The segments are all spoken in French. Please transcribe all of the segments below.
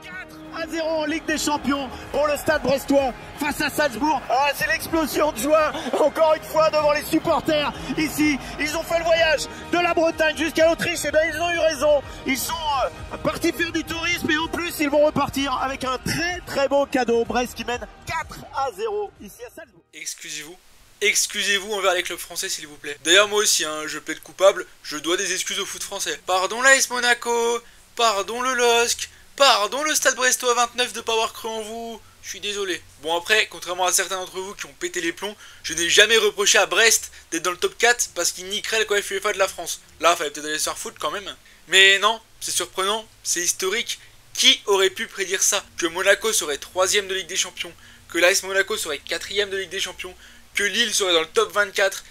4-0 en Ligue des Champions pour le Stade Brestois face à Salzbourg. Ah, c'est l'explosion de joie encore une fois devant les supporters ici. Ils ont fait le voyage de la Bretagne jusqu'à l'Autriche. Et bien ils ont eu raison. Ils sont partis faire du tourisme et en plus ils vont repartir avec un très beau cadeau. Brest qui mène 4-0 ici à Salzbourg. Excusez-vous envers les clubs français s'il vous plaît. D'ailleurs moi aussi, je plaide coupable, je dois des excuses au foot français. Pardon l'AS Monaco, pardon le LOSC, pardon le Stade Brestois 29 de pas avoir cru en vous, je suis désolé. Bon après, contrairement à certains d'entre vous qui ont pété les plombs, je n'ai jamais reproché à Brest d'être dans le top 4 parce qu'ils niqueraient le coef UEFA de la France. Là, fallait peut-être aller se faire foutre quand même. Mais non, c'est surprenant, c'est historique. Qui aurait pu prédire ça? Que Monaco serait 3ème de Ligue des Champions, que l'AS Monaco serait 4ème de Ligue des Champions, que Lille serait dans le top 24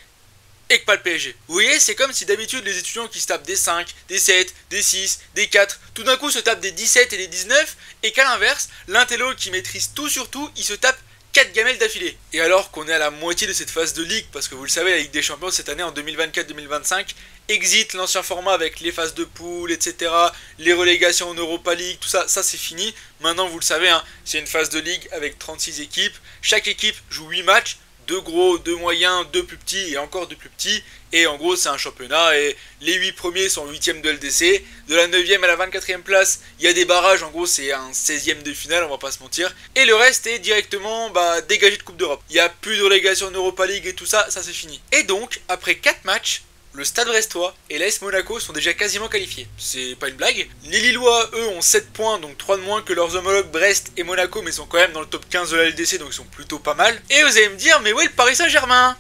et que pas le PSG. Vous voyez, c'est comme si d'habitude les étudiants qui se tapent des 5, des 7, des 6, des 4, tout d'un coup se tapent des 17 et des 19 et qu'à l'inverse, l'intello qui maîtrise tout sur tout, il se tape 4 gamelles d'affilée. Et alors qu'on est à la moitié de cette phase de Ligue, parce que vous le savez, la Ligue des Champions cette année en 2024-2025 exit l'ancien format avec les phases de poule, etc., les relégations en Europa League, tout ça, c'est fini. Maintenant vous le savez, c'est une phase de Ligue avec 36 équipes, chaque équipe joue 8 matchs, 2 gros, 2 moyens, 2 plus petits et encore 2 plus petits. Et en gros c'est un championnat et les 8 premiers sont 8ème de LDC. De la 9ème à la 24ème place, il y a des barrages, en gros c'est un 16ème de finale, on va pas se mentir. Et le reste est directement dégagé de Coupe d'Europe. Il n'y a plus de relégation en Europa League et tout ça, ça c'est fini. Et donc, après 4 matchs, le Stade Brestois et l'AS Monaco sont déjà quasiment qualifiés. C'est pas une blague. Les Lillois, eux, ont 7 points, donc 3 de moins que leurs homologues Brest et Monaco, mais sont quand même dans le top 15 de la LDC, donc ils sont plutôt pas mal. Et vous allez me dire, mais où est le Paris Saint-Germain?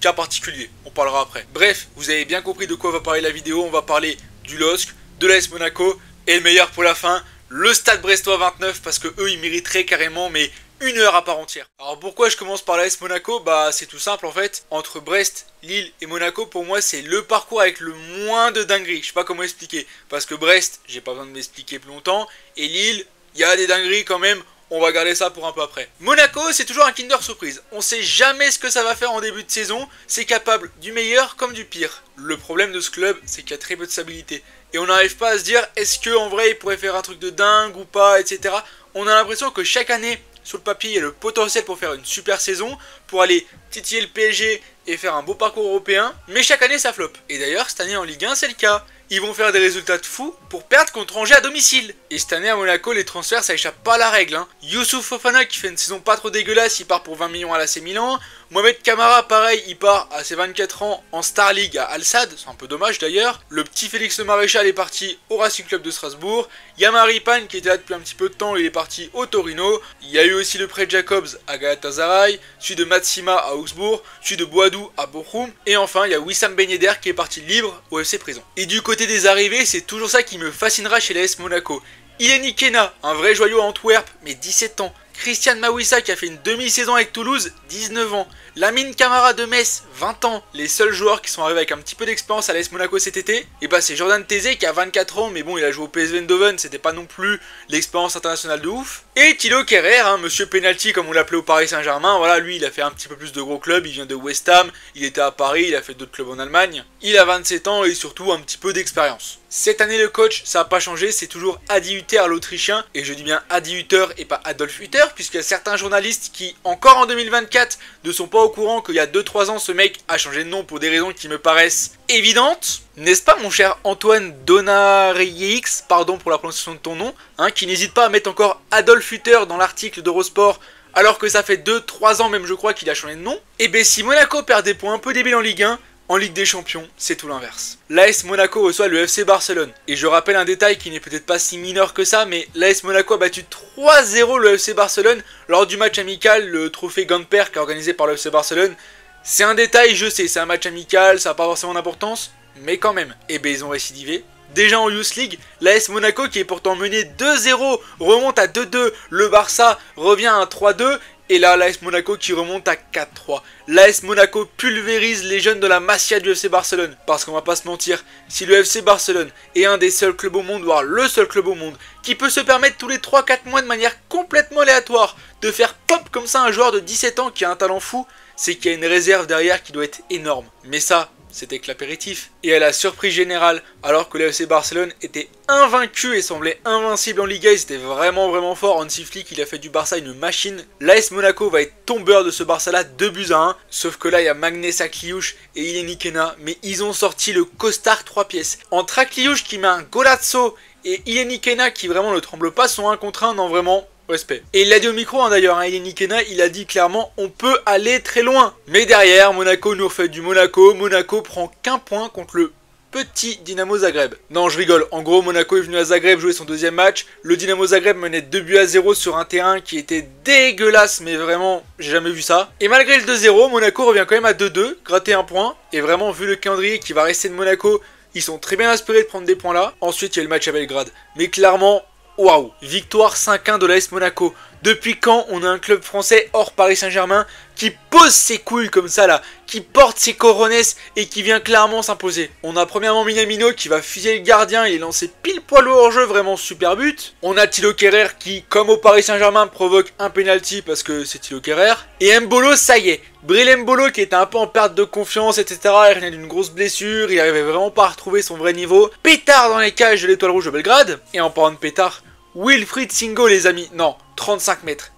Cas particulier, on parlera après. Bref, vous avez bien compris de quoi va parler la vidéo. On va parler du LOSC, de l'AS Monaco, et le meilleur pour la fin, le Stade Brestois 29, parce que eux, ils mériteraient carrément, mais 1 heure à part entière. Alors pourquoi je commence par l'AS Monaco? C'est tout simple en fait. Entre Brest, Lille et Monaco, pour moi c'est le parcours avec le moins de dingueries. Je sais pas comment expliquer. Parce que Brest, j'ai pas besoin de m'expliquer plus longtemps. Et Lille, il y a des dingueries quand même. On va garder ça pour un peu après. Monaco, c'est toujours un Kinder Surprise. On sait jamais ce que ça va faire en début de saison. C'est capable du meilleur comme du pire. Le problème de ce club, c'est qu'il y a très peu de stabilité. Et on n'arrive pas à se dire, est-ce qu'en vrai il pourrait faire un truc de dingue ou pas, etc. On a l'impression que chaque année, sur le papier, il y a le potentiel pour faire une super saison, pour aller titiller le PSG et faire un beau parcours européen, mais chaque année ça floppe. Et d'ailleurs, cette année en Ligue 1, c'est le cas. Ils vont faire des résultats de fou pour perdre contre Angers à domicile. Et cette année à Monaco, les transferts, ça échappe pas à la règle. Youssouf Fofana qui fait une saison pas trop dégueulasse, il part pour 20 millions à l'AC Milan. Mohamed Camara, pareil, il part à ses 24 ans en Star League à Al Sadd, c'est un peu dommage d'ailleurs. Le petit Félix Le Maréchal est parti au Racing Club de Strasbourg. Yamari Pan qui était là depuis un petit peu de temps, il est parti au Torino. Il y a eu aussi le prêt de Jacobs à Galatasaray, celui de Matsima à Augsbourg, celui de Boadou à Bochum. Et enfin, il y a Wissam Ben Yedder qui est parti libre au FC Prison. Et du côté des arrivées, c'est toujours ça qui me fascinera chez l'AS Monaco. Ileni Kena, un vrai joyau à Antwerp, mais 17 ans. Christian Mawissa qui a fait une demi-saison avec Toulouse, 19 ans. Lamine Camara de Metz, 20 ans. Les seuls joueurs qui sont arrivés avec un petit peu d'expérience à l'AS Monaco cet été, et c'est Jordan Tézé qui a 24 ans, mais bon, il a joué au PSV Eindhoven, c'était pas non plus l'expérience internationale de ouf. Et Thilo Kerrer, monsieur Penalty comme on l'appelait au Paris Saint-Germain, voilà, lui il a fait un petit peu plus de gros clubs, il vient de West Ham, il était à Paris, il a fait d'autres clubs en Allemagne. Il a 27 ans et surtout un petit peu d'expérience. Cette année le coach, ça n'a pas changé, c'est toujours Adi Hütter l'Autrichien, et je dis bien Adi Hütter et pas Adolf Hütter, puisqu'il y a certains journalistes qui, encore en 2024, ne sont pas au courant qu'il y a 2-3 ans ce mec a changé de nom pour des raisons qui me paraissent évidentes. N'est-ce pas mon cher Antoine Donarieix, pardon pour la prononciation de ton nom, qui n'hésite pas à mettre encore Adolf Hütter dans l'article d'Eurosport, alors que ça fait 2-3 ans même je crois qu'il a changé de nom. Et ben si Monaco perd des points un peu débiles en Ligue 1, en Ligue des Champions, c'est tout l'inverse. L'AS Monaco reçoit le FC Barcelone. Et je rappelle un détail qui n'est peut-être pas si mineur que ça, mais l'AS Monaco a battu 3-0 le FC Barcelone lors du match amical, le trophée Gamper qui est organisé par le FC Barcelone. C'est un détail, je sais, c'est un match amical, ça n'a pas forcément d'importance, mais quand même. Et ben ils ont récidivé. Déjà en Youth League, l'AS Monaco qui est pourtant mené 2-0 remonte à 2-2, le Barça revient à 3-2, et là l'AS Monaco qui remonte à 4-3. L'AS Monaco pulvérise les jeunes de la Masia du FC Barcelone, parce qu'on va pas se mentir, si le FC Barcelone est un des seuls clubs au monde, voire le seul club au monde, qui peut se permettre tous les 3-4 mois de manière complètement aléatoire de faire pop comme ça un joueur de 17 ans qui a un talent fou, c'est qu'il y a une réserve derrière qui doit être énorme. Mais ça, c'était que l'apéritif. Et à la surprise générale, alors que le FC Barcelone était invaincu et semblait invincible en Liga, ils étaient vraiment fort. Hansi Flick, il a fait du Barça une machine. L'AS Monaco va être tombeur de ce Barça là, 2-1. Sauf que là, il y a Magnès Akliouche et Ileni Kena, mais ils ont sorti le costard 3 pièces. Entre Akliouche qui met un golazo et Ileni Kena qui vraiment ne tremble pas son 1 contre 1, non vraiment... respect. Et il l'a dit au micro hein, d'ailleurs, hein, Ileni Kena, il a dit clairement on peut aller très loin. Mais derrière, Monaco nous refait du Monaco. Monaco prend qu'un point contre le petit Dynamo Zagreb. Non, je rigole. En gros, Monaco est venu à Zagreb jouer son deuxième match. Le Dynamo Zagreb menait 2-0 sur un terrain qui était dégueulasse, mais vraiment, j'ai jamais vu ça. Et malgré le 2-0, Monaco revient quand même à 2-2, gratter un point. Et vraiment, vu le calendrier qui va rester de Monaco, ils sont très bien inspirés de prendre des points là. Ensuite, il y a le match à Belgrade. Mais clairement... waouh, victoire 5-1 de l'AS Monaco. Depuis quand on a un club français hors Paris Saint-Germain qui pose ses couilles comme ça là, qui porte ses coronesses et qui vient clairement s'imposer? On a premièrement Minamino qui va fusiller le gardien, il est lancé pile poil au hors-jeu, vraiment super but. On a Thilo Kehrer qui, comme au Paris Saint-Germain, provoque un penalty parce que c'est Thilo Kehrer. Et Mbolo, ça y est, Bril Mbolo qui était un peu en perte de confiance, etc. Il venait d'une grosse blessure, il arrivait vraiment pas à retrouver son vrai niveau. Pétard dans les cages de l'Étoile Rouge de Belgrade. Et en parlant de pétard, Wilfried Singo les amis, non, 35 mètres.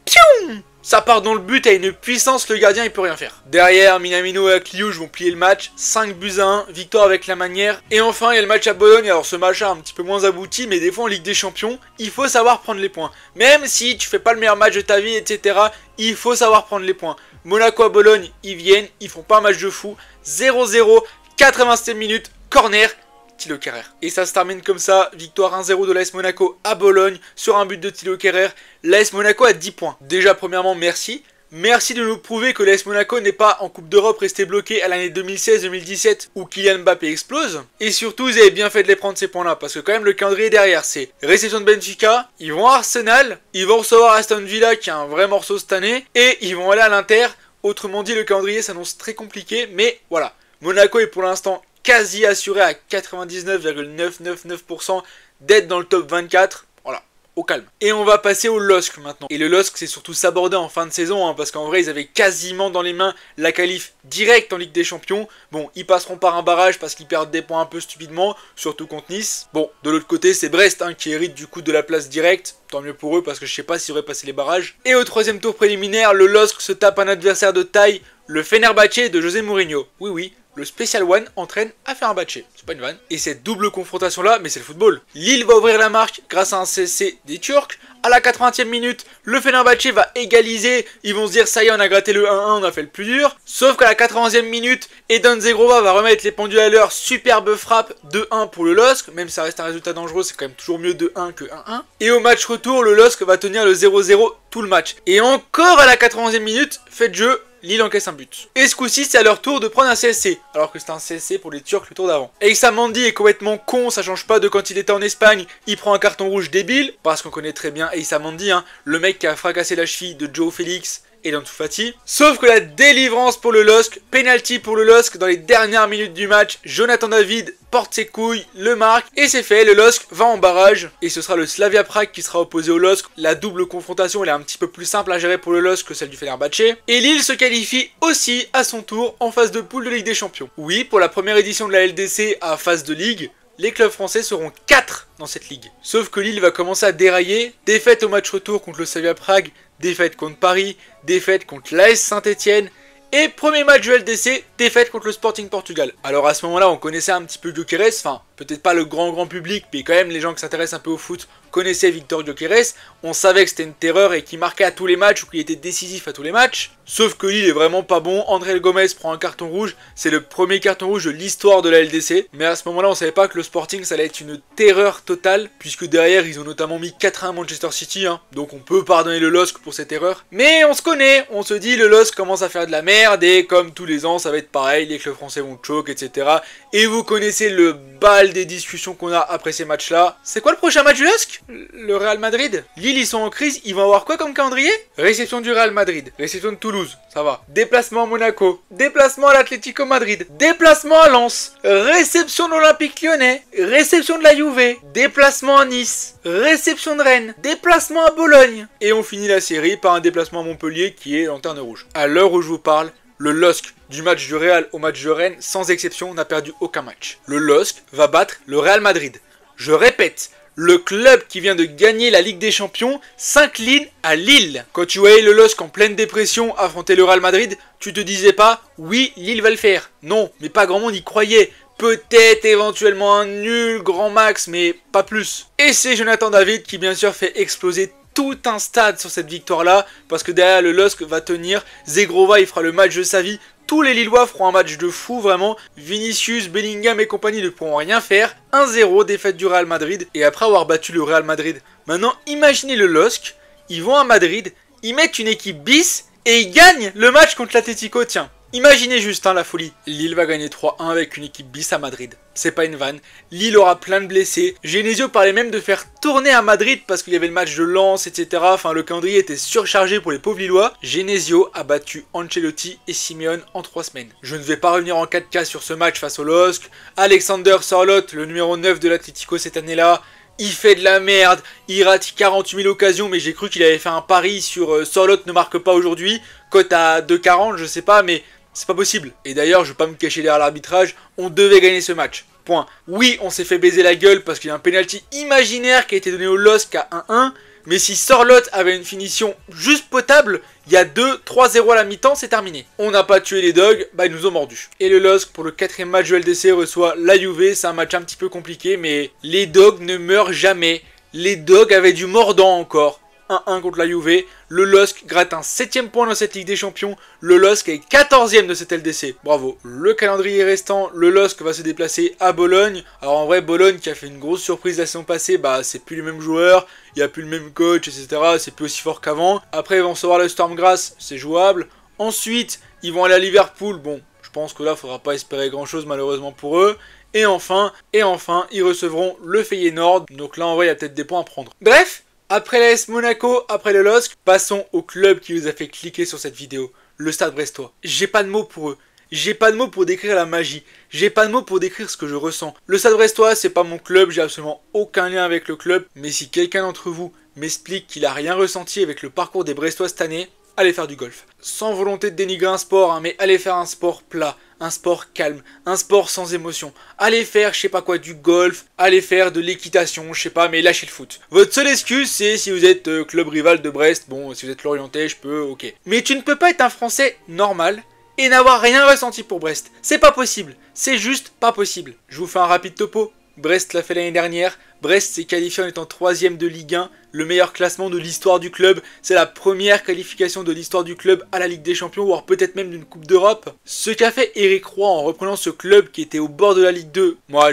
Pium! Ça part dans le but à une puissance, le gardien il peut rien faire. Derrière, Minamino et Akliouche vont plier le match, 5-1, victoire avec la manière. Et enfin, il y a le match à Bologne, alors ce match là un petit peu moins abouti, mais des fois en Ligue des Champions, il faut savoir prendre les points. Même si tu fais pas le meilleur match de ta vie, etc., il faut savoir prendre les points. Monaco à Bologne, ils viennent, ils font pas un match de fou, 0-0, 87 minutes, corner, Thilo Kehrer. Et ça se termine comme ça, victoire 1-0 de l'AS Monaco à Bologne sur un but de Thilo Kehrer. L'AS Monaco a 10 points. Déjà premièrement merci. Merci de nous prouver que l'AS Monaco n'est pas en Coupe d'Europe resté bloqué à l'année 2016-2017 où Kylian Mbappé explose. Et surtout, ils avaient bien fait de les prendre ces points-là parce que quand même le calendrier derrière, c'est réception de Benfica, ils vont à Arsenal, ils vont recevoir Aston Villa qui a un vrai morceau cette année et ils vont aller à l'Inter. Autrement dit, le calendrier s'annonce très compliqué, mais voilà. Monaco est pour l'instant quasi assuré à 99,999% d'être dans le top 24. Voilà, au calme. Et on va passer au LOSC maintenant. Et le LOSC c'est surtout s'aborder en fin de saison, hein, parce qu'en vrai ils avaient quasiment dans les mains la qualif directe en Ligue des Champions. Bon, ils passeront par un barrage parce qu'ils perdent des points un peu stupidement, surtout contre Nice. Bon, de l'autre côté c'est Brest hein, qui hérite du coup de la place directe. Tant mieux pour eux parce que je sais pas s'ils auraient passé les barrages. Et au troisième tour préliminaire, le LOSC se tape un adversaire de taille, le Fenerbahçe de José Mourinho. Oui oui. Le Special One entraîne à Fenerbahçe. C'est pas une vanne. Et cette double confrontation là, mais c'est le football. Lille va ouvrir la marque grâce à un CSC des Turcs. À la 80e minute, le Fenerbahçe va égaliser. Ils vont se dire ça y est, on a gratté le 1-1, on a fait le plus dur. Sauf qu'à la 80e minute, Edon Zegrova va remettre les pendules à l'heure. Superbe frappe, 2-1 pour le LOSC. Même si ça reste un résultat dangereux, c'est quand même toujours mieux 2-1 que 1-1. Et au match retour, le LOSC va tenir le 0-0 tout le match. Et encore à la 80e minute, fait de jeu, Lille encaisse un but. Et ce coup-ci, c'est à leur tour de prendre un CSC. Alors que c'était un CSC pour les Turcs le tour d'avant. Et Mandi est complètement con, ça change pas de quand il était en Espagne. Il prend un carton rouge débile, parce qu'on connaît très bien Issa Mandi, hein, le mec qui a fracassé la cheville de Joe Félix et d'Ansu Fati. Sauf que la délivrance pour le LOSC, penalty pour le LOSC dans les dernières minutes du match. Jonathan David porte ses couilles, le marque et c'est fait, le LOSC va en barrage et ce sera le Slavia Prague qui sera opposé au LOSC. La double confrontation elle est un petit peu plus simple à gérer pour le LOSC que celle du Fenerbahçe. Et Lille se qualifie aussi à son tour en phase de poule de Ligue des Champions. Oui, pour la première édition de la LDC à phase de Ligue, les clubs français seront 4 dans cette ligue. Sauf que Lille va commencer à dérailler, défaite au match retour contre le Slavia Prague, défaite contre Paris, défaite contre l'AS Saint-Etienne, et premier match de LDC, défaite contre le Sporting Portugal. Alors à ce moment-là, on connaissait un petit peu Gyökeres, enfin peut-être pas le grand public, mais quand même les gens qui s'intéressent un peu au foot connaissaient Victor Gyökeres. On savait que c'était une terreur et qu'il marquait à tous les matchs ou qu'il était décisif à tous les matchs. Sauf que Lille est vraiment pas bon, André Gomez prend un carton rouge, c'est le premier carton rouge de l'histoire de la LDC. Mais à ce moment-là, on savait pas que le Sporting ça allait être une terreur totale, puisque derrière ils ont notamment mis 4-1 Manchester City, hein, donc on peut pardonner le LOSC pour cette erreur. Mais on se connaît, on se dit le LOSC commence à faire de la merde et comme tous les ans ça va être pareil, les clubs français vont choke, etc. Et vous connaissez le bal des discussions qu'on a après ces matchs-là. C'est quoi le prochain match du LOSC? Le Real Madrid. Lille ils sont en crise, ils vont avoir quoi comme calendrier? Réception du Real Madrid, réception de Toulouse, ça va. Déplacement à Monaco, déplacement à l'Atlético Madrid, déplacement à Lens, réception de l'Olympique Lyonnais, réception de la Juve, déplacement à Nice, réception de Rennes, déplacement à Bologne. Et on finit la série par un déplacement à Montpellier qui est lanterne rouge. À l'heure où je vous parle, Le LOSC, du match du Real au match de Rennes, sans exception, n'a perdu aucun match. Le LOSC va battre le Real Madrid. Je répète, le club qui vient de gagner la Ligue des Champions s'incline à Lille. Quand tu voyais le LOSC en pleine dépression affronter le Real Madrid, tu te disais pas « oui, Lille va le faire ». Non, mais pas grand monde y croyait. Peut-être éventuellement un nul grand max, mais pas plus. Et c'est Jonathan David qui bien sûr fait exploser tout un stade sur cette victoire-là, parce que derrière le LOSC va tenir, Zegrova il fera le match de sa vie, tous les Lillois feront un match de fou vraiment, Vinicius, Bellingham et compagnie ne pourront rien faire, 1-0 défaite du Real Madrid, et après avoir battu le Real Madrid, maintenant imaginez le LOSC, ils vont à Madrid, ils mettent une équipe bis, et ils gagnent le match contre l'Atlético, tiens. Imaginez juste la folie. Lille va gagner 3-1 avec une équipe bis à Madrid. C'est pas une vanne. Lille aura plein de blessés. Genesio parlait même de faire tourner à Madrid parce qu'il y avait le match de Lens, etc. Enfin, le calendrier était surchargé pour les pauvres Lillois. Genesio a battu Ancelotti et Simeone en 3 semaines. Je ne vais pas revenir en 4K sur ce match face au LOSC. Alexander Sørloth, le numéro 9 de l'Atlético cette année-là, il fait de la merde, il rate 48 000 occasions, mais j'ai cru qu'il avait fait un pari sur Sørloth ne marque pas aujourd'hui. Cote à 2,40, je sais pas, mais c'est pas possible. Et d'ailleurs, je vais pas me cacher derrière l'arbitrage, on devait gagner ce match. Point. Oui, on s'est fait baiser la gueule parce qu'il y a un penalty imaginaire qui a été donné au LOSC à 1-1. Mais si Sørloth avait une finition juste potable, il y a 2-3-0 à la mi-temps, c'est terminé. On n'a pas tué les dogs, bah ils nous ont mordus. Et le LOSC, pour le 4ème match de LDC, reçoit la Juve. C'est un match un petit peu compliqué, mais les dogs ne meurent jamais. Les dogs avaient du mordant encore. 1-1 contre la Juve, le LOSC gratte un 7ème point dans cette Ligue des Champions, le LOSC est 14ème de cette LDC, bravo. Le calendrier restant, le LOSC va se déplacer à Bologne, alors en vrai Bologne qui a fait une grosse surprise la saison passée, bah c'est plus les mêmes joueurs, il n'y a plus le même coach, etc, c'est plus aussi fort qu'avant. Après ils vont recevoir le Storm Graz, c'est jouable. Ensuite, ils vont aller à Liverpool, bon, je pense que là il faudra pas espérer grand chose malheureusement pour eux. Et enfin, ils recevront le Feyenoord, donc là en vrai il y a peut-être des points à prendre. Bref, après l'AS Monaco, après le LOSC, passons au club qui vous a fait cliquer sur cette vidéo, le Stade Brestois. J'ai pas de mots pour eux, j'ai pas de mots pour décrire la magie, j'ai pas de mots pour décrire ce que je ressens. Le Stade Brestois, c'est pas mon club, j'ai absolument aucun lien avec le club, mais si quelqu'un d'entre vous m'explique qu'il a rien ressenti avec le parcours des Brestois cette année, allez faire du golf. Sans volonté de dénigrer un sport, hein, mais allez faire un sport plat, un sport calme, un sport sans émotion. Allez faire, je sais pas quoi, du golf, allez faire de l'équitation, je sais pas, mais lâchez le foot. Votre seule excuse, c'est si vous êtes club rival de Brest, bon, si vous êtes Lorientais, je peux, ok. Mais tu ne peux pas être un Français normal et n'avoir rien ressenti pour Brest. C'est pas possible, c'est juste pas possible. Je vous fais un rapide topo. Brest l'a fait l'année dernière, Brest s'est qualifié en étant 3ème de Ligue 1, le meilleur classement de l'histoire du club, c'est la première qualification de l'histoire du club à la Ligue des Champions, voire peut-être même d'une Coupe d'Europe. Ce qu'a fait Eric Roy en reprenant ce club qui était au bord de la Ligue 2, moi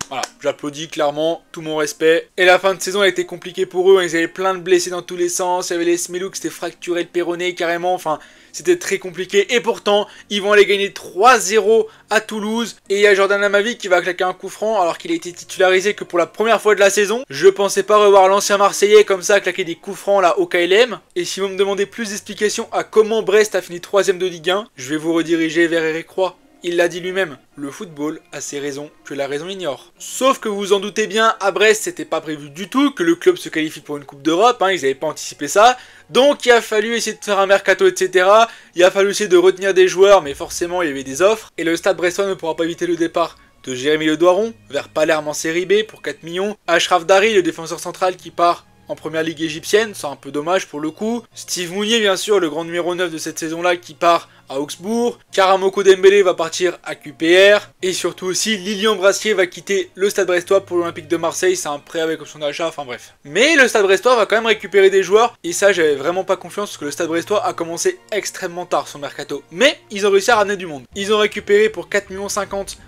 voilà, j'applaudis clairement, tout mon respect. Et la fin de saison a été compliquée pour eux, ils avaient plein de blessés dans tous les sens, il y avait les Smelou qui s'étaient fracturé le péroné carrément, enfin c'était très compliqué. Et pourtant, ils vont aller gagner 3-0 à Toulouse. Et il y a Jordan Amavi qui va claquer un coup franc alors qu'il a été titularisé que pour la première fois de la saison. Je pensais pas revoir l'ancien Marseillais comme ça claquer des coups francs là au KLM. Et si vous me demandez plus d'explications à comment Brest a fini 3ème de Ligue 1, je vais vous rediriger vers Eric Roy. Il l'a dit lui-même, le football a ses raisons que la raison ignore. Sauf que vous vous en doutez bien, à Brest c'était pas prévu du tout que le club se qualifie pour une coupe d'Europe, hein, ils n'avaient pas anticipé ça. Donc il a fallu essayer de faire un mercato, etc. Il a fallu essayer de retenir des joueurs, mais forcément il y avait des offres. Et le Stade Brestois ne pourra pas éviter le départ de Jérémy Le Doiron vers Palerme en série B pour 4 millions. Achraf Dari, le défenseur central qui part en première ligue égyptienne, c'est un peu dommage pour le coup. Steve Mounier bien sûr, le grand numéro 9 de cette saison là qui part à Augsbourg. Karamoko Dembélé va partir à QPR. Et surtout aussi, Lilian Brassier va quitter le Stade Brestois pour l'Olympique de Marseille. C'est un prêt avec option d'achat, enfin bref. Mais le Stade Brestois va quand même récupérer des joueurs. Et ça, j'avais vraiment pas confiance parce que le Stade Brestois a commencé extrêmement tard son mercato. Mais ils ont réussi à ramener du monde. Ils ont récupéré pour 4,50 millions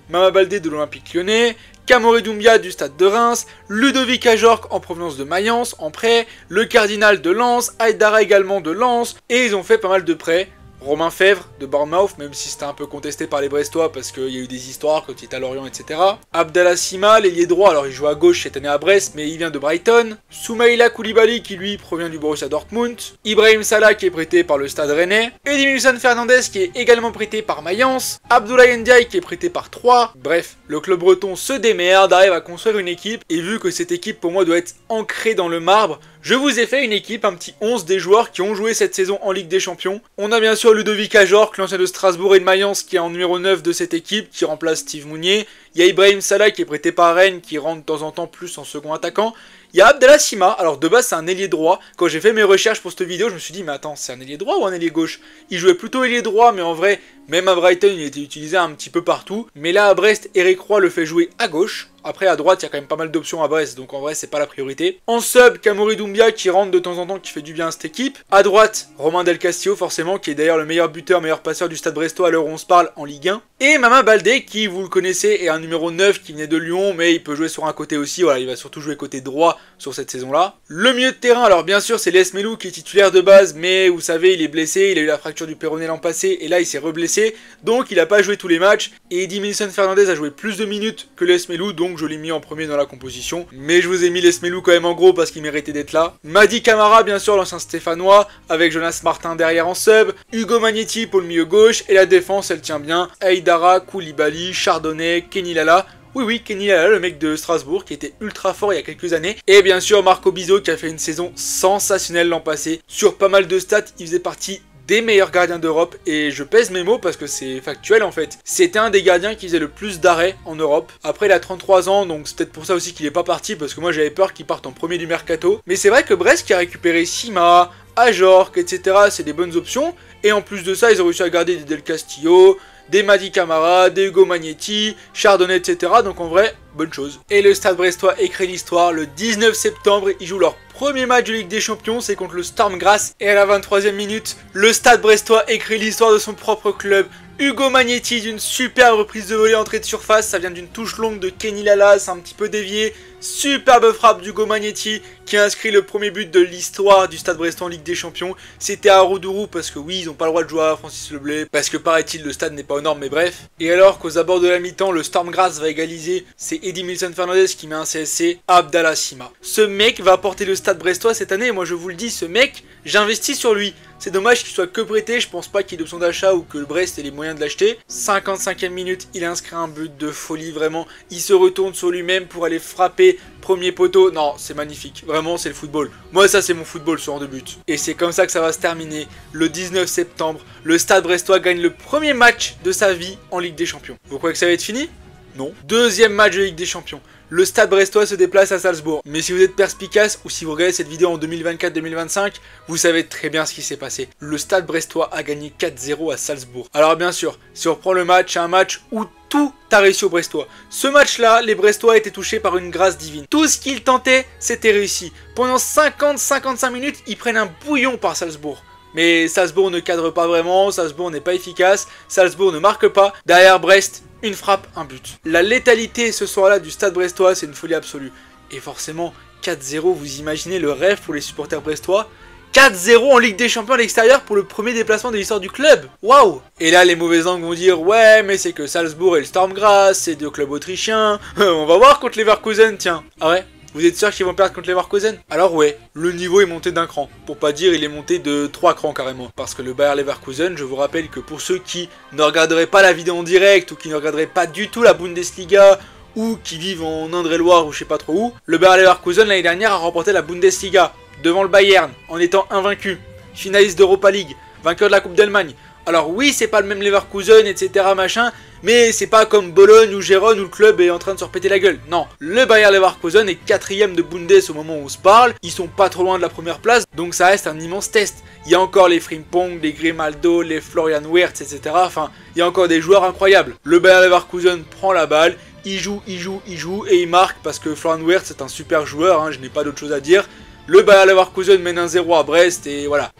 Mama Baldé de l'Olympique Lyonnais, Kamori Doumbia du Stade de Reims, Ludovic Ajorc en provenance de Mayence en prêt, le Cardinal de Lens, Aïdara également de Lens. Et ils ont fait pas mal de prêts. Romain Fèvre de Bournemouth, même si c'était un peu contesté par les Brestois parce qu'il y a eu des histoires quand il était à Lorient, etc. Abdallah Sima, l'ailier droit, alors il joue à gauche cette année à Brest, mais il vient de Brighton. Soumaïla Koulibaly qui lui provient du Borussia Dortmund. Ibrahim Salah qui est prêté par le Stade Rennais. Edmilson Fernandez qui est également prêté par Mayence. Abdoulaye Ndiaye qui est prêté par Troyes. Bref, le club breton se démerde, arrive à construire une équipe, et vu que cette équipe pour moi doit être ancrée dans le marbre, je vous ai fait une équipe, un petit 11 des joueurs qui ont joué cette saison en Ligue des Champions. On a bien sûr sûr Ludovic Ajorc, l'ancien de Strasbourg et de Mayence qui est en numéro 9 de cette équipe, qui remplace Steve Mounier. Il y a Ibrahim Salah qui est prêté par Rennes, qui rentre de temps en temps plus en second attaquant. Il y a Abdallah Sima, alors de base c'est un ailier droit. Quand j'ai fait mes recherches pour cette vidéo, je me suis dit mais attends, c'est un ailier droit ou un ailier gauche? Il jouait plutôt ailier droit, mais en vrai, même à Brighton il était utilisé un petit peu partout. Mais là à Brest, Eric Roy le fait jouer à gauche. Après à droite il y a quand même pas mal d'options à Brest, donc en vrai c'est pas la priorité. En sub, Kamori Doumbia qui rentre de temps en temps, qui fait du bien à cette équipe. À droite, Romain Del Castillo forcément, qui est d'ailleurs le meilleur buteur, meilleur passeur du Stade Brestois à l'heure où on se parle en Ligue 1. Et Mama Baldé qui, vous le connaissez, est un numéro 9 qui venait de Lyon, mais il peut jouer sur un côté aussi, voilà, il va surtout jouer côté droit sur cette saison-là. Le milieu de terrain, alors bien sûr c'est Les Melou qui est titulaire de base, mais vous savez il est blessé, il a eu la fracture du péroné l'an passé, et là il s'est reblessé, donc il n'a pas joué tous les matchs. Et Edimilson Fernandez a joué plus de minutes que Les Melou, donc je l'ai mis en premier dans la composition. Mais je vous ai mis Les Melou quand même en gros parce qu'il méritait d'être là. Mady Camara, bien sûr, l'ancien stéphanois, avec Jonas Martin derrière en sub, Hugo Magnetti pour le milieu gauche, et la défense elle tient bien, Aïdara, Koulibaly, Chardonnay, Kenny Lala. Oui, Kenny Lala, le mec de Strasbourg, qui était ultra fort il y a quelques années. Et bien sûr, Marco Bizot, qui a fait une saison sensationnelle l'an passé. Sur pas mal de stats, il faisait partie des meilleurs gardiens d'Europe, et je pèse mes mots parce que c'est factuel en fait. C'était un des gardiens qui faisait le plus d'arrêts en Europe. Après il a 33 ans, donc c'est peut-être pour ça aussi qu'il est pas parti, parce que moi j'avais peur qu'il parte en premier du mercato. Mais c'est vrai que Brest qui a récupéré Sima, Ajorc, etc. c'est des bonnes options. Et en plus de ça, ils ont réussi à garder des Del Castillo, des Mady Camara, des Hugo Magnetti, Chardonnay, etc. Donc en vrai, bonne chose. Et le Stade Brestois écrit l'histoire. Le 19 septembre, ils jouent leur premier match de Ligue des Champions, c'est contre le Storm Graz. Et à la 23e minute, le Stade Brestois écrit l'histoire de son propre club. Hugo Magnetti d'une superbe reprise de volée entrée de surface, ça vient d'une touche longue de Kenny Lala, c'est un petit peu dévié. Superbe frappe d'Hugo Magnetti qui a inscrit le premier but de l'histoire du Stade Brestois en Ligue des Champions. C'était à Roudourou parce que oui, ils n'ont pas le droit de jouer à Francis Leblay, parce que paraît-il le stade n'est pas aux normes, mais bref. Et alors qu'aux abords de la mi-temps, le Storm Graz va égaliser, c'est Edimilson Fernandez qui met un CSC, Abdallah Sima. Ce mec va porter le Stade Brestois cette année, et moi je vous le dis, ce mec, j'investis sur lui. C'est dommage qu'il soit que prêté, je pense pas qu'il ait d'option d'achat ou que le Brest ait les moyens de l'acheter. 55e minute, il inscrit un but de folie, vraiment. Il se retourne sur lui-même pour aller frapper premier poteau. Non, c'est magnifique, vraiment c'est le football. Moi ça c'est mon football, ce genre de but. Et c'est comme ça que ça va se terminer. Le 19 septembre, le Stade Brestois gagne le premier match de sa vie en Ligue des Champions. Vous croyez que ça va être fini? Non. Deuxième match de Ligue des Champions. Le Stade Brestois se déplace à Salzbourg. Mais si vous êtes perspicace ou si vous regardez cette vidéo en 2024-2025, vous savez très bien ce qui s'est passé. Le Stade Brestois a gagné 4-0 à Salzbourg. Alors bien sûr, si on reprend le match, c'est un match où tout a réussi aux Brestois. Ce match-là, les Brestois étaient touchés par une grâce divine. Tout ce qu'ils tentaient, c'était réussi. Pendant 50-55 minutes, ils prennent un bouillon par Salzbourg. Mais Salzbourg ne cadre pas vraiment, Salzbourg n'est pas efficace, Salzbourg ne marque pas. Derrière Brest, une frappe, un but. La létalité ce soir-là du Stade Brestois, c'est une folie absolue. Et forcément, 4-0, vous imaginez le rêve pour les supporters brestois? 4-0 en Ligue des Champions à l'extérieur pour le premier déplacement de l'histoire du club. Waouh! Et là, les mauvaises langues vont dire, ouais, mais c'est que Salzbourg et le Storm Graz, c'est deux clubs autrichiens. On va voir contre Leverkusen, tiens. Ah ouais? Vous êtes sûr qu'ils vont perdre contre Leverkusen? Alors ouais, le niveau est monté d'un cran. Pour pas dire, il est monté de 3 crans carrément. Parce que le Bayer Leverkusen, je vous rappelle que pour ceux qui ne regarderaient pas la vidéo en direct, ou qui ne regarderaient pas du tout la Bundesliga, ou qui vivent en Indre-et-Loire ou je sais pas trop où, le Bayer Leverkusen l'année dernière a remporté la Bundesliga devant le Bayern en étant invaincu, finaliste d'Europa League, vainqueur de la Coupe d'Allemagne. Alors oui, c'est pas le même Leverkusen, etc. machin, mais c'est pas comme Bologne ou Gérone où le club est en train de se repéter la gueule. Non, le Bayer Leverkusen est 4ème de Bundes au moment où on se parle, ils sont pas trop loin de la première place, donc ça reste un immense test. Il y a encore les Frimpong, les Grimaldo, les Florian Wirtz, etc. Enfin, il y a encore des joueurs incroyables. Le Bayer Leverkusen prend la balle, il joue, et il marque parce que Florian Wirtz c'est un super joueur, hein, je n'ai pas d'autre chose à dire. Le Bayer Leverkusen mène 1-0 à Brest et voilà.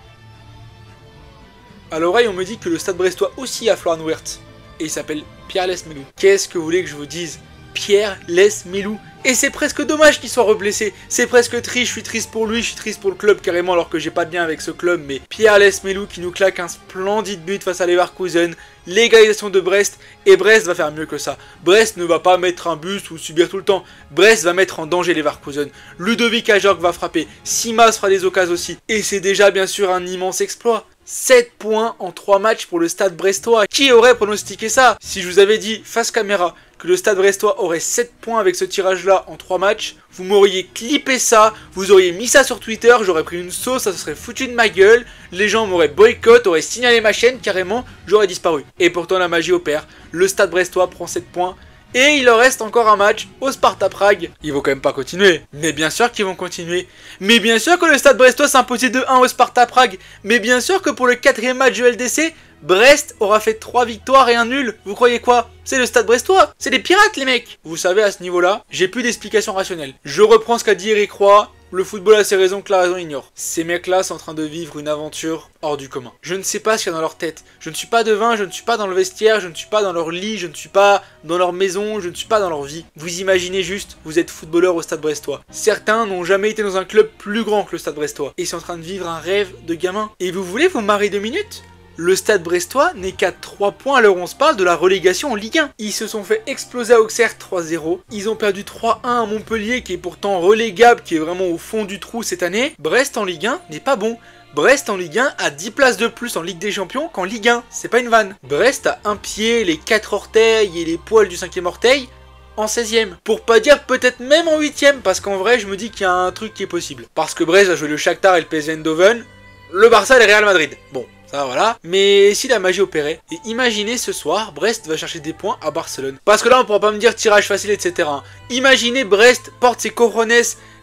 À l'oreille, on me dit que le Stade Brestois aussi a Florian Wirtz. Et il s'appelle Pierre Les Melou. Qu'est-ce que vous voulez que je vous dise? Pierre Les Melou. Et c'est presque dommage qu'il soit reblessé. C'est presque triste, je suis triste pour lui, je suis triste pour le club carrément alors que j'ai pas de lien avec ce club. Mais Pierre Les Melou qui nous claque un splendide but face à Leverkusen. L'égalisation de Brest. Et Brest va faire mieux que ça. Brest ne va pas mettre un but ou subir tout le temps. Brest va mettre en danger Leverkusen. Ludovic Ajorc va frapper. Sima se fera des occasions aussi. Et c'est déjà bien sûr un immense exploit. 7 points en 3 matchs pour le Stade Brestois. Qui aurait pronostiqué ça? Si je vous avais dit face caméra que le Stade Brestois aurait 7 points avec ce tirage-là en 3 matchs, vous m'auriez clippé ça, vous auriez mis ça sur Twitter, j'aurais pris une sauce, ça se serait foutu de ma gueule, les gens m'auraient boycott, auraient signalé ma chaîne, carrément, j'aurais disparu. Et pourtant la magie opère, le Stade Brestois prend 7 points, et il leur reste encore un match au Sparta Prague. Ils vont quand même pas continuer. Mais bien sûr qu'ils vont continuer. Mais bien sûr que le Stade Brestois s'imposait de 1 au Sparta Prague. Mais bien sûr que pour le 4e match de LDC, Brest aura fait 3 victoires et un nul. Vous croyez quoi? C'est le Stade Brestois. C'est des pirates les mecs. Vous savez, à ce niveau-là, j'ai plus d'explication rationnelle. Je reprends ce qu'a dit Eric Roy. Le football a ses raisons que la raison ignore. Ces mecs-là sont en train de vivre une aventure hors du commun. Je ne sais pas ce qu'il y a dans leur tête. Je ne suis pas devin, je ne suis pas dans le vestiaire, je ne suis pas dans leur lit, je ne suis pas dans leur maison, je ne suis pas dans leur vie. Vous imaginez juste, vous êtes footballeur au Stade Brestois. Certains n'ont jamais été dans un club plus grand que le Stade Brestois. Et sont en train de vivre un rêve de gamin. Et vous voulez vous marrer 2 minutes ? Le Stade Brestois n'est qu'à 3 points à l'heure où on se parle de la relégation en Ligue 1. Ils se sont fait exploser à Auxerre 3-0. Ils ont perdu 3-1 à Montpellier qui est pourtant relégable, qui est vraiment au fond du trou cette année. Brest en Ligue 1 n'est pas bon. Brest en Ligue 1 a 10 places de plus en Ligue des Champions qu'en Ligue 1. C'est pas une vanne. Brest a un pied, les 4 orteils et les poils du 5e orteil en 16e. Pour pas dire peut-être même en 8e, parce qu'en vrai je me dis qu'il y a un truc qui est possible. Parce que Brest a joué le Shakhtar et le PSV Eindhoven, le Barça et le Real Madrid. Bon. Ça voilà, mais si la magie opérait, et imaginez ce soir, Brest va chercher des points à Barcelone. Parce que là on pourra pas me dire tirage facile etc. Imaginez Brest porte ses cojones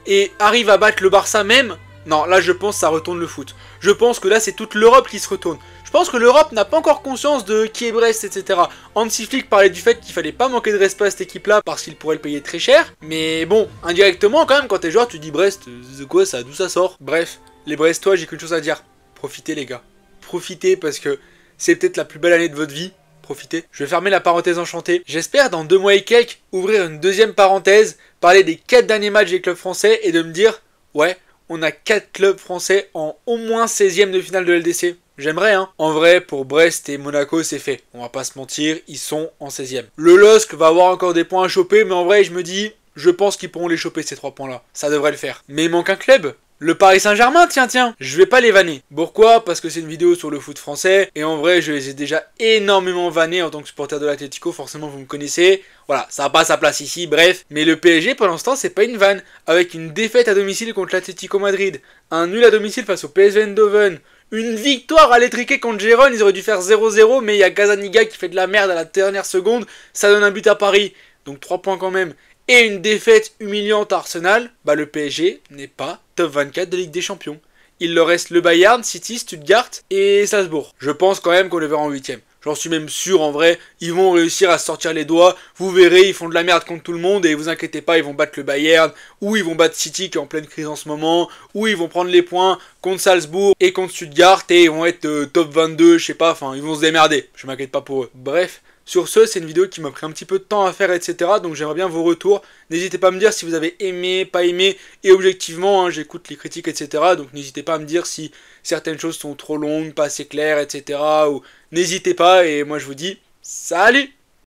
et arrive à battre le Barça même. Non, là je pense que ça retourne le foot. Je pense que là c'est toute l'Europe qui se retourne. Je pense que l'Europe n'a pas encore conscience de qui est Brest etc. Hansi Flick parlait du fait qu'il fallait pas manquer de respect à cette équipe là parce qu'il pourrait le payer très cher. Mais bon, indirectement quand même quand t'es joueur tu dis Brest, c'est quoi ça, d'où ça sort? Bref, les Brestois j'ai qu'une chose à dire, profitez les gars. Profitez parce que c'est peut-être la plus belle année de votre vie. Profitez. Je vais fermer la parenthèse enchantée. J'espère dans 2 mois et quelques ouvrir une deuxième parenthèse, parler des 4 derniers matchs des clubs français et de me dire ouais, on a 4 clubs français en au moins 16e de finale de LDC. J'aimerais hein. En vrai pour Brest et Monaco c'est fait. On va pas se mentir, ils sont en 16e. Le LOSC va avoir encore des points à choper mais en vrai je me dis, je pense qu'ils pourront les choper ces 3 points là. Ça devrait le faire. Mais il manque un club. Le Paris Saint-Germain, tiens, je vais pas les vanner. Pourquoi? Parce que c'est une vidéo sur le foot français, et en vrai, je les ai déjà énormément vannés en tant que supporter de l'Atlético, forcément vous me connaissez. Voilà, ça n'a pas sa place ici, bref. Mais le PSG, pendant ce temps, c'est pas une vanne. Avec une défaite à domicile contre l'Atlético Madrid, un nul à domicile face au PSV Eindhoven, une victoire à l'étriqué contre Gérone, ils auraient dû faire 0-0, mais il y a Gazaniga qui fait de la merde à la dernière seconde, ça donne un but à Paris, donc 3 points quand même. Et une défaite humiliante à Arsenal, bah le PSG n'est pas top 24 de Ligue des Champions. Il leur reste le Bayern, City, Stuttgart et Salzbourg. Je pense quand même qu'on les verra en 8e. J'en suis même sûr en vrai, ils vont réussir à se sortir les doigts. Vous verrez, ils font de la merde contre tout le monde et vous inquiétez pas, ils vont battre le Bayern, ou ils vont battre City qui est en pleine crise en ce moment, ou ils vont prendre les points contre Salzbourg et contre Stuttgart et ils vont être top 22, je sais pas, enfin ils vont se démerder. Je m'inquiète pas pour eux. Bref. Sur ce, c'est une vidéo qui m'a pris un petit peu de temps à faire, etc. Donc j'aimerais bien vos retours. N'hésitez pas à me dire si vous avez aimé, pas aimé. Et objectivement, hein, j'écoute les critiques, etc. Donc n'hésitez pas à me dire si certaines choses sont trop longues, pas assez claires, etc. Ou n'hésitez pas. Et moi je vous dis, salut!